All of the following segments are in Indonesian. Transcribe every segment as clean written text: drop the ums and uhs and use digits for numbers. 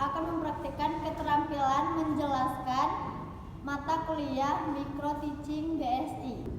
akan mempraktikkan keterampilan menjelaskan mata kuliah Micro Teaching BSI.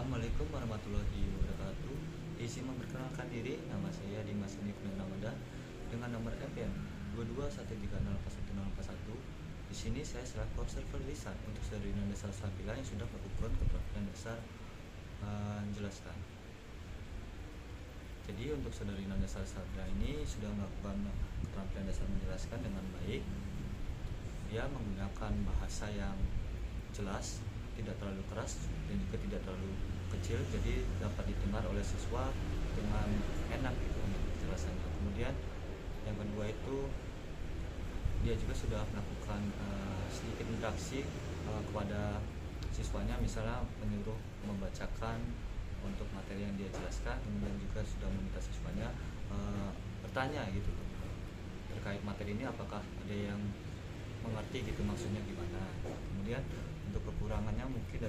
Assalamualaikum warahmatullahi wabarakatuh. Izin memperkenalkan diri, nama saya Dimas Eni Kurniawan Ramadan dengan nomor FPM 2213041041. Di sini saya selaku observer lisan untuk saudari Nanda Salsabila yang sudah melakukan keterampilan dasar menjelaskan. Jadi untuk saudari Nanda Salsabila ini sudah melakukan keterampilan dasar menjelaskan dengan baik. Dia menggunakan bahasa yang jelas, tidak terlalu keras dan juga tidak terlalu kecil, jadi dapat didengar oleh siswa dengan enak gitu untuk penjelasannya. Kemudian yang kedua itu dia juga sudah melakukan sedikit interaksi kepada siswanya, misalnya menyuruh membacakan untuk materi yang dia jelaskan, kemudian juga sudah meminta siswanya bertanya gitu terkait materi ini, apakah ada yang mengerti gitu maksudnya gimana. Kemudian untuk kekurangannya mungkin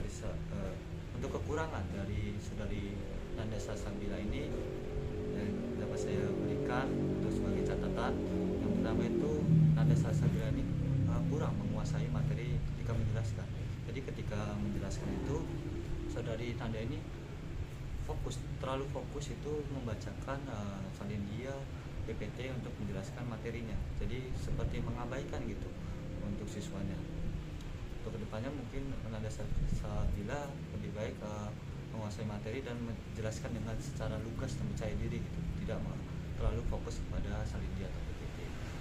untuk kekurangan dari saudari Nanda Salsabila ini yang dapat saya berikan untuk sebagai catatan, yang pertama itu Nanda Salsabila ini kurang menguasai materi ketika menjelaskan. Jadi ketika menjelaskan itu saudari Nanda ini terlalu fokus itu membacakan salin dia PPT untuk menjelaskan materinya, jadi seperti mengabaikan gitu untuk siswanya. Untuk kedepannya mungkin Nanda Salsabila lebih baik menguasai materi dan menjelaskan dengan secara lugas dan percaya diri gitu, tidak terlalu fokus kepada salin dia atau PPT.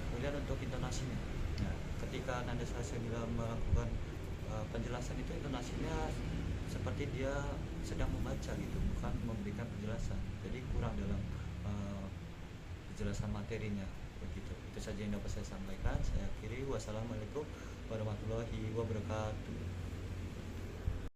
Kemudian untuk intonasinya, nah ketika Nanda Salsabila melakukan penjelasan itu intonasinya seperti dia sedang membaca gitu, bukan memberikan penjelasan, jadi kurang dalam penjelasan materinya begitu. Itu saja yang dapat saya sampaikan. Saya akhiri. Wassalamualaikum warahmatullahi wabarakatuh.